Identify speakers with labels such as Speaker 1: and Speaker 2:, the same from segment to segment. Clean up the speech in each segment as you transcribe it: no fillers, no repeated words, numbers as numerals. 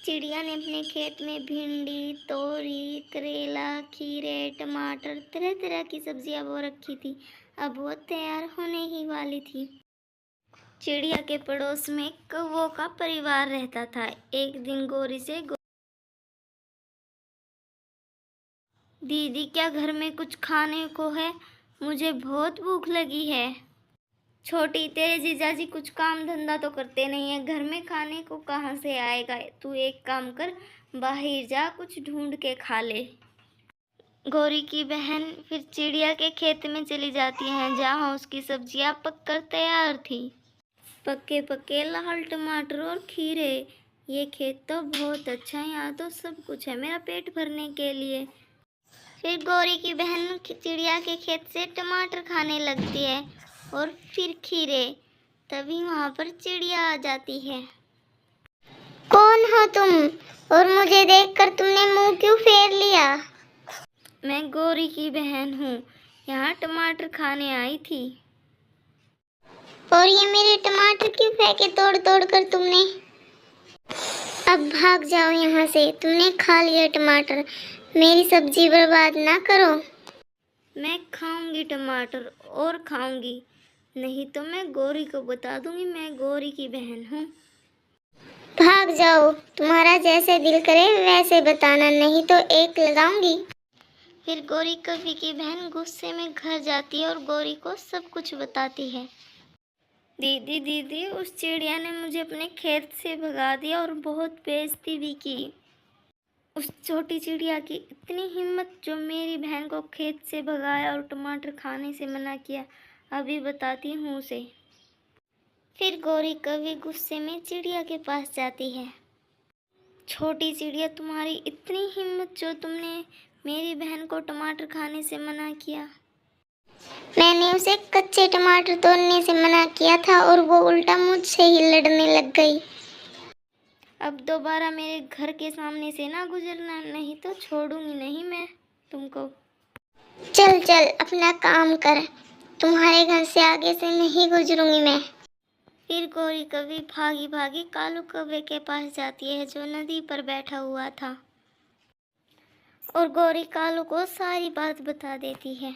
Speaker 1: चिड़िया ने अपने खेत में भिंडी, तोरी, करेला, खीरे, टमाटर, तरह तरह की सब्जियां बो रखी थी। अब वो तैयार होने ही वाली थी। चिड़िया के पड़ोस में कौवों का परिवार रहता था। एक दिन गोरी से दीदी, क्या घर में कुछ खाने को है? मुझे बहुत भूख लगी है। छोटी, तेरे जीजाजी कुछ काम धंधा तो करते नहीं है, घर में खाने को कहाँ से आएगा? तू एक काम कर, बाहर जा, कुछ ढूंढ के खा ले। गौरी की बहन फिर चिड़िया के खेत में चली जाती है, जहाँ उसकी सब्जियां पककर तैयार थी। पक्के पक्के लाल टमाटर और खीरे। ये खेत तो बहुत अच्छा है, यहाँ तो सब कुछ है मेरा पेट भरने के लिए। फिर गौरी की बहन चिड़िया के खेत से टमाटर खाने लगती है और फिर खीरे। तभी वहाँ पर चिड़िया आ जाती है। कौन हो तुम, और मुझे देखकर तुमने मुंह क्यों फेर लिया? मैं गौरी की बहन हूँ, यहाँ टमाटर खाने आई थी। और ये मेरे टमाटर क्यों फेंके तोड़ तोड़ कर तुमने? अब भाग जाओ यहाँ से, तुमने खा लिया टमाटर, मेरी सब्जी बर्बाद ना करो। मैं खाऊंगी टमाटर और खाऊंगी, नहीं तो मैं गौरी को बता दूंगी मैं गौरी की बहन हूँ। भाग जाओ, तुम्हारा जैसे दिल करे वैसे बताना, नहीं तो एक लगाऊंगी। फिर गौरी कवि की बहन गुस्से में घर जाती है और गौरी को सब कुछ बताती है। दीदी दीदी, उस चिड़िया ने मुझे अपने खेत से भगा दिया और बहुत बेइज्जती भी की। उस छोटी चिड़िया की इतनी हिम्मत, जो मेरी बहन को खेत से भगाया और टमाटर खाने से मना किया। अभी बताती हूँ उसे। फिर गौरी कवि गुस्से में चिड़िया के पास जाती है। छोटी चिड़िया, तुम्हारी इतनी हिम्मत, जो तुमने मेरी बहन को टमाटर खाने से मना किया। मैंने उसे कच्चे टमाटर तोड़ने से मना किया था और वो उल्टा मुझसे ही लड़ने लग गई। अब दोबारा मेरे घर के सामने से ना गुजरना, नहीं तो छोड़ूंगी नहीं मैं तुमको। चल चल अपना काम कर, तुम्हारे घर से आगे से नहीं गुजरूंगी मैं। फिर गौरी कवि भागी भागी कालू कौवे के पास जाती है, जो नदी पर बैठा हुआ था, और गौरी कालू को सारी बात बता देती है।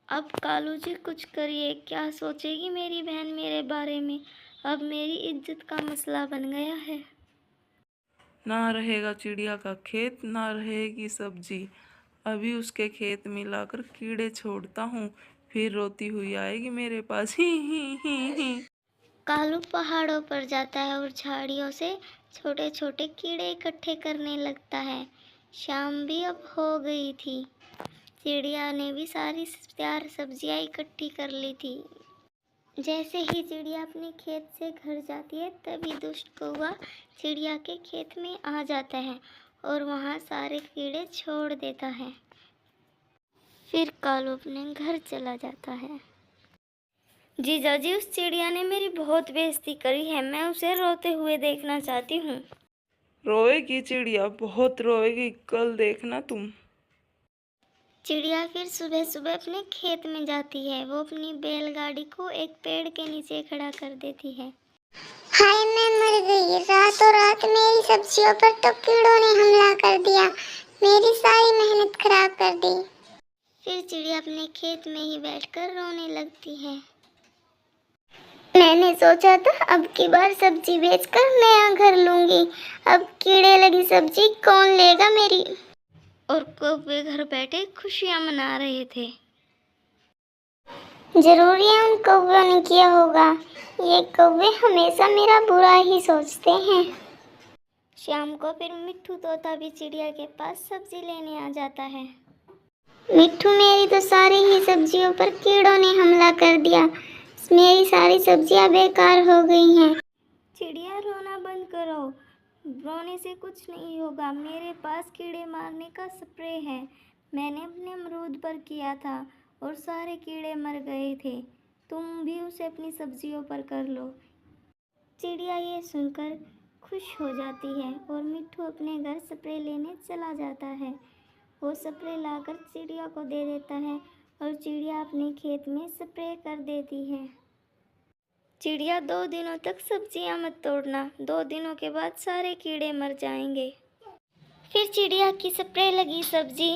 Speaker 1: अब कालू जी कुछ करिए, क्या सोचेगी मेरी बहन मेरे बारे में? अब मेरी इज्जत का मसला बन गया है।
Speaker 2: ना रहेगा चिड़िया का खेत, ना रहेगी सब्जी। अभी उसके खेत में लाकर कीड़े छोड़ता हूँ, फिर रोती हुई आएगी मेरे पास। ही।
Speaker 1: कालू पहाड़ों पर जाता है और झाड़ियों से छोटे छोटे कीड़े इकट्ठे करने लगता है। शाम भी अब हो गई थी। चिड़िया ने भी सारी तैयार सब्जियां इकट्ठी कर ली थी। जैसे ही चिड़िया अपने खेत से घर जाती है, तभी दुष्ट कौवा चिड़िया के खेत में आ जाता है और वहाँ सारे कीड़े छोड़ देता है। फिर कालू अपने घर चला जाता है। जीजा जी, उस चिड़िया ने मेरी बहुत बेइज्जती करी है, मैं उसे रोते हुए देखना चाहती हूँ।
Speaker 2: रोएगी चिड़िया, बहुत रोएगी, कल देखना तुम।
Speaker 1: चिड़िया फिर सुबह सुबह अपने खेत में जाती है। वो अपनी बैलगाड़ी को एक पेड़ के नीचे खड़ा कर देती है। हाय, मैं मर गई, रातों रात मेरी सब्जियों पर तो कीड़ों ने हमला कर दिया, मेरी सारी मेहनत खराब कर दी। फिर चिड़िया अपने खेत में ही बैठकर रोने लगती है। मैंने सोचा था अब की बार सब्जी बेचकर नया घर लूंगी, अब कीड़े लगी सब्जी कौन लेगा मेरी? और कौवे घर बैठे खुशियां मना रहे थे। जरूर ये उन कौवों ने किया होगा, ये कौवे हमेशा मेरा बुरा ही सोचते हैं। शाम को फिर मिट्ठू तोता भी चिड़िया के पास सब्जी लेने आ जाता है। मिट्ठू, मेरी तो सारी ही सब्जियों पर कीड़ों ने हमला कर दिया, मेरी सारी सब्जियां बेकार हो गई हैं। चिड़िया, रोना बंद करो, रोने से कुछ नहीं होगा, मेरे पास कीड़े मारने का स्प्रे है, मैंने अपने अमरूद पर किया था और सारे कीड़े मर गए थे, तुम भी उसे अपनी सब्जियों पर कर लो। चिड़िया ये सुनकर खुश हो जाती है और मिट्ठू अपने घर स्प्रे लेने चला जाता है। वो स्प्रे लाकर चिड़िया को दे देता है और चिड़िया अपने खेत में स्प्रे कर देती है। चिड़िया 2 दिनों तक सब्जियां मत तोड़ना, 2 दिनों के बाद सारे कीड़े मर जाएंगे। फिर चिड़िया की स्प्रे लगी सब्जी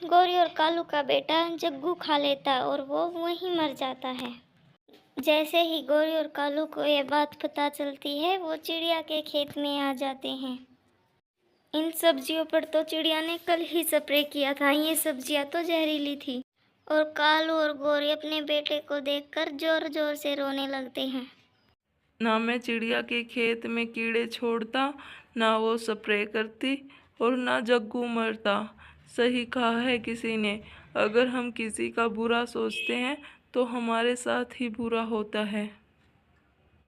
Speaker 1: गौरी और कालू का बेटा जग्गू खा लेता और वो वहीं मर जाता है। जैसे ही गौरी और कालू को ये बात पता चलती है, वो चिड़िया के खेत में आ जाते हैं। इन सब्जियों पर तो चिड़िया ने कल ही स्प्रे किया था, ये सब्जियां तो जहरीली थी। और कालू और गौरी अपने बेटे को देखकर जोर जोर से रोने लगते हैं।
Speaker 2: ना मैं चिड़िया के खेत में कीड़े छोड़ता, ना वो स्प्रे करती और ना जग्गू मरता। सही कहा है किसी ने, अगर हम किसी का बुरा सोचते हैं तो हमारे साथ ही बुरा होता है।